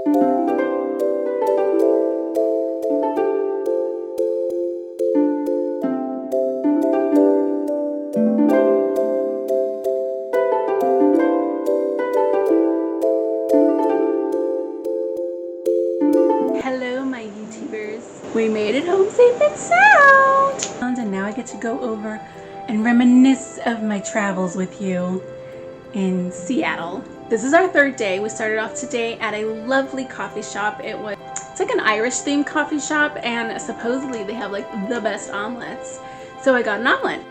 Hello my YouTubers, we made it home safe and sound! And now I get to go over and reminisce of my travels with you in Seattle. This is our third day. We started off today at a lovely coffee shop. It's like an Irish themed coffee shop, and supposedly they have like the best omelets. So I got an omelet.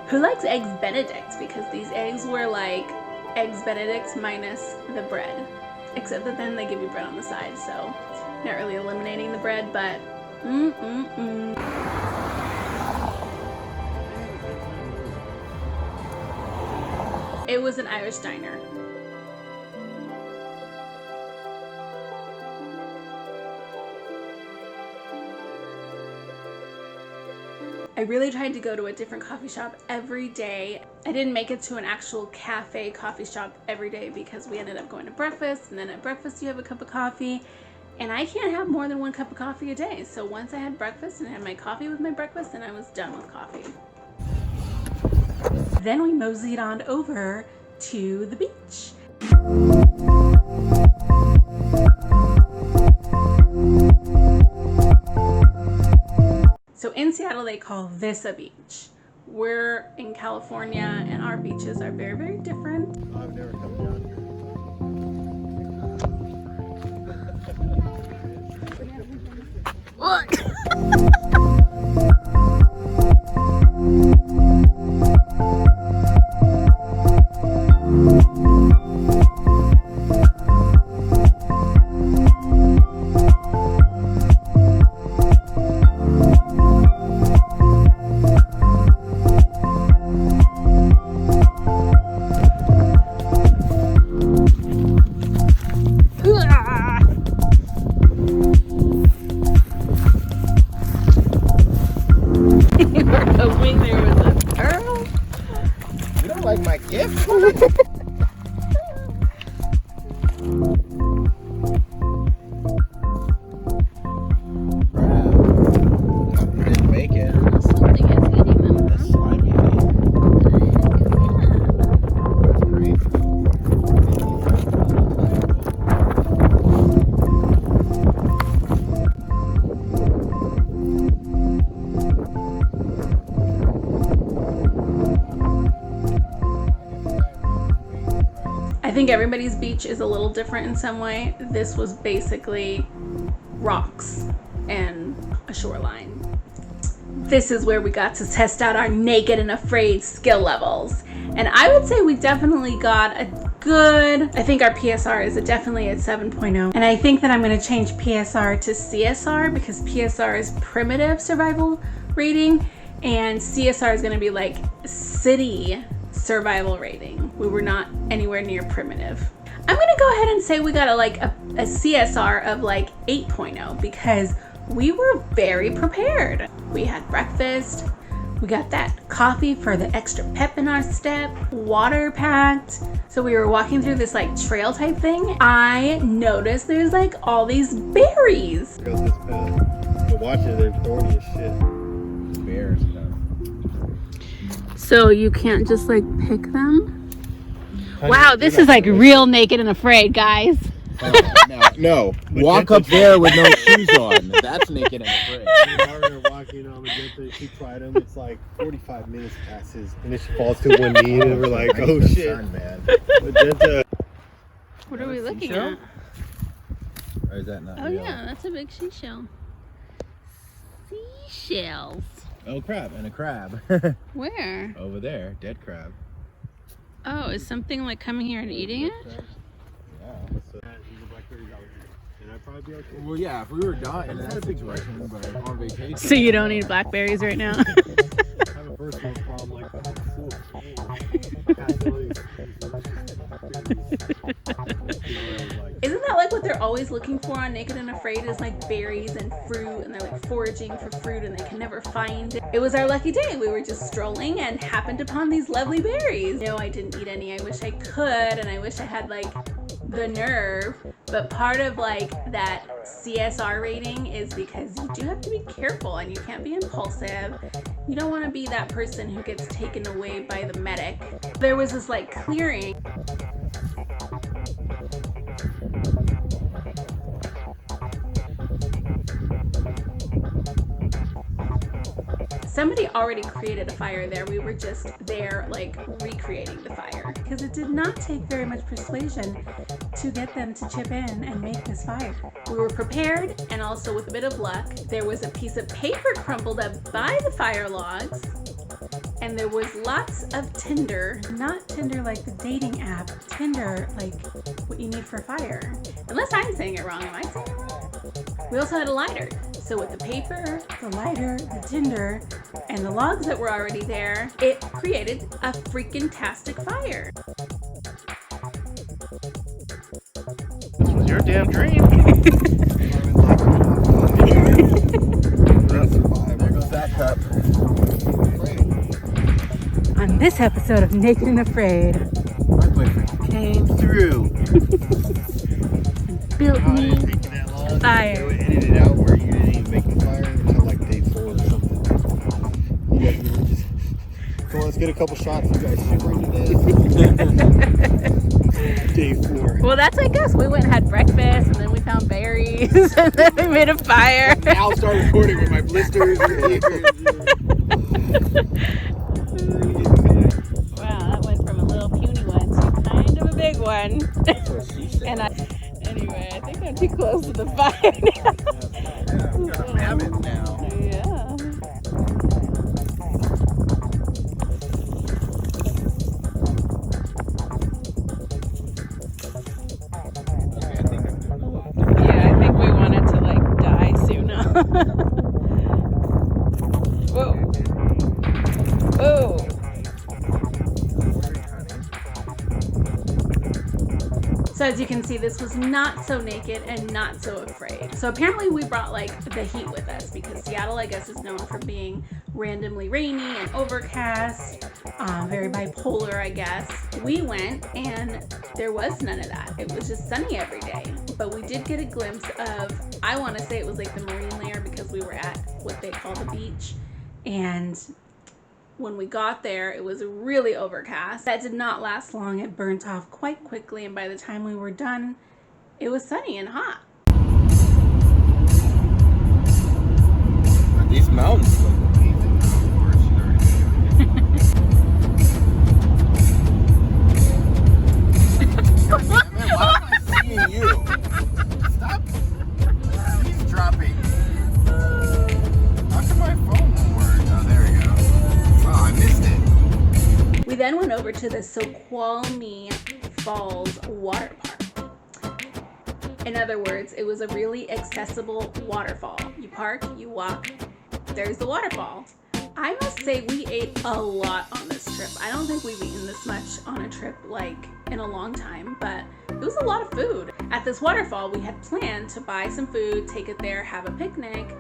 Who likes eggs Benedict? Because these eggs were like eggs Benedict minus the bread, except that then they give you bread on the side, so not really eliminating the bread, but it was an Irish diner. I really tried to go to a different coffee shop every day. I didn't make it to an actual cafe coffee shop every day because we ended up going to breakfast, and then at breakfast you have a cup of coffee, and I can't have more than one cup of coffee a day. So once I had breakfast and had my coffee with my breakfast, then I was done with coffee. Then we moseyed on over to the beach. So in Seattle, they call this a beach. We're in California, and our beaches are very, very different. I've never come down here. Look! Like my gift? Didn't make it. Something is eating them. That's slimy. That's great. I think everybody's beach is a little different in some way. This was basically rocks and a shoreline. This is where we got to test out our naked and afraid skill levels. And I would say we definitely got a good, I think our PSR is definitely at 7.0. And I think that I'm going to change PSR to CSR because PSR is primitive survival rating and CSR is going to be like city survival rating. We were not anywhere near primitive. I'm gonna go ahead and say we got a CSR of like 8.0 because we were very prepared. We had breakfast, we got that coffee for the extra pep in our step, water packed. So we were walking through this like trail type thing. I noticed there's like all these berries. The watches, they're thorny as shit. Bears, you know. So you can't just like pick them? Wow, this is like real naked and afraid, guys. No. Walk up there with no shoes on. That's naked and afraid. We're walking on Magenta. She tried him. It's like 45 minutes passes, and then she falls to one knee, and we're like, "Oh shit, man!" Magenta. What are we looking at? Or is that not? Oh yeah, that's a big seashell. Seashells. Oh, crab and a crab. Where? Over there, dead crab. Oh, is something like coming here and eating it? Well, yeah, if we were dying in that situation, but on vacation. So you don't eat blackberries right now? I have a first world problem like that. Isn't that like what they're always looking for on Naked and Afraid is like berries and fruit, and they're like foraging for fruit and they can never find it. It was our lucky day. We were just strolling and happened upon these lovely berries. No, I didn't eat any. I wish I could, and I wish I had like the nerve, but part of like that CSR rating is because you do have to be careful and you can't be impulsive. You don't want to be that person who gets taken away by the medic. There was this like clearing. Somebody already created a fire there. We were just there like recreating the fire because it did not take very much persuasion to get them to chip in and make this fire. We were prepared, and also with a bit of luck, there was a piece of paper crumpled up by the fire logs, and there was lots of tinder. Not Tinder like the dating app, Tinder like what you need for a fire. Unless I'm saying it wrong. Am I saying it wrong? We also had a lighter. So with the paper, the lighter, the tinder, and the logs that were already there, it created a freaking-tastic fire. This was your damn dream. There goes that cup. On this episode of Naked and Afraid, My boyfriend came through. built me They fire. would edit it out where you didn't even make the fire until like day 4 or something. You guys were just, come on, let's get a couple shots. You guys shivering to death. Day 4. Well, that's like us. We went and had breakfast, and then we found berries, and then we made a fire. Now I'll start recording with my blisters. Wow, that went from a little puny one to kind of a big one. That's what she said. Anyway, I think I'm too close to the fire now. Yeah, we gotta have it now. Yeah. Okay, I think I'm doing it. Yeah, I think we wanted to like die soon. Whoa. Whoa. So as you can see, this was not so naked and not so afraid. So apparently we brought like the heat with us because Seattle, I guess, is known for being randomly rainy and overcast, very bipolar, I guess. We went and there was none of that. It was just sunny every day. But we did get a glimpse of, I want to say it was like the marine layer because we were at what they call the beach. And when we got there, it was really overcast. That did not last long. It burnt off quite quickly, and by the time we were done, it was sunny and hot. These mountains look amazing. God damn it, why am I seeing you? Stop. He's dropping. How come my phone won't work? Oh, there we go. Oh, I missed it. We then went over to the Snoqualmie Falls water park. In other words, it was a really accessible waterfall. You park, you walk, there's the waterfall. I must say we ate a lot on this trip. I don't think we've eaten this much on a trip like in a long time, but it was a lot of food. At this waterfall, we had planned to buy some food, take it there, have a picnic,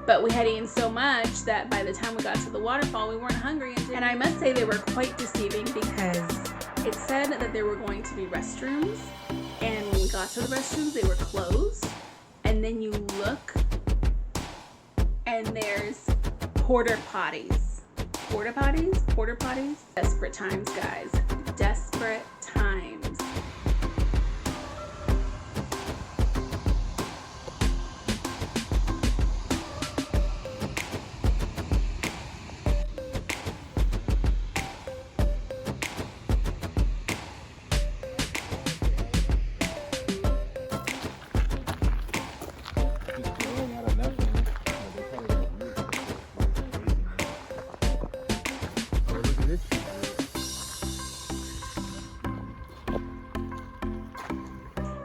but we had eaten so much that by the time we got to the waterfall, we weren't hungry. And I must say they were quite deceiving because it said that there were going to be restrooms, and when we got to the restrooms, they were closed. And then you look, and there's porta potties. Porta potties? Porta potties? Desperate times, guys. Desperate times.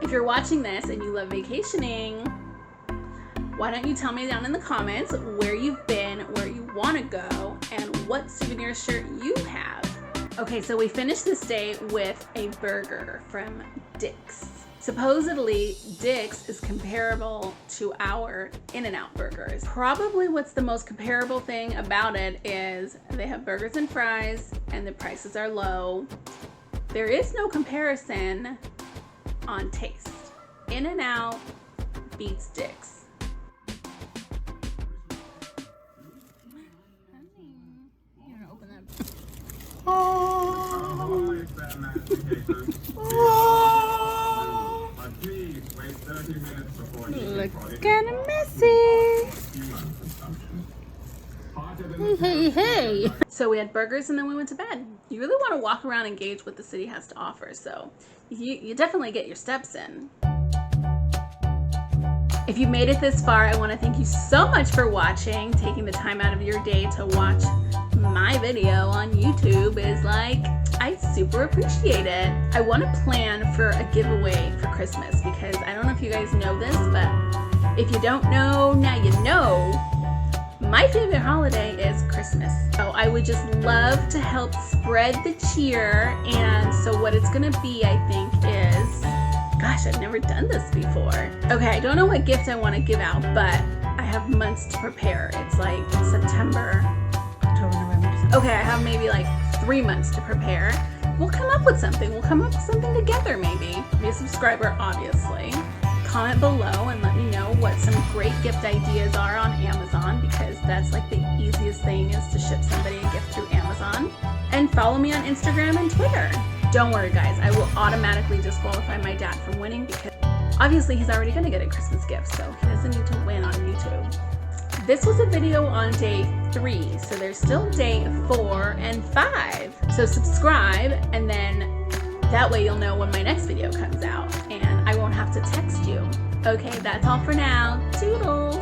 If you're watching this and you love vacationing, why don't you tell me down in the comments where you've been, where you want to go, and what souvenir shirt you have. Okay, so we finished this day with a burger from Dick's. Supposedly, Dick's is comparable to our In-N-Out burgers. Probably what's the most comparable thing about it is they have burgers and fries and the prices are low. There is no comparison on taste. In-N-Out beats Dick's. You wanna open that? Look kinda messy. Hey. So we had burgers and then we went to bed. You really want to walk around and gauge what the city has to offer, so you definitely get your steps in. If you made it this far, I want to thank you so much for watching. Taking the time out of your day to watch my video on YouTube is like, I super appreciate it. I want to plan for a giveaway for Christmas because I don't know if you guys know this, but if you don't know, now you know. My favorite holiday is Christmas. So I would just love to help spread the cheer. And so what it's gonna be, I think, is, gosh, I've never done this before. Okay, I don't know what gift I want to give out, but I have months to prepare. It's like September, October, November, December. Okay, I have maybe like 3 months to prepare. We'll come up with something. We'll come up with something together, maybe. Be a subscriber, obviously. Comment below and let me know what some great gift ideas are on Amazon, because that's like the easiest thing is to ship somebody a gift through Amazon. And follow me on Instagram and Twitter. Don't worry guys, I will automatically disqualify my dad from winning because obviously he's already gonna get a Christmas gift, so he doesn't need to win on YouTube. This was a video on day 3, so there's still day 4 and 5. So subscribe, and then that way you'll know when my next video comes out and I won't have to text you. Okay, that's all for now. Toodles!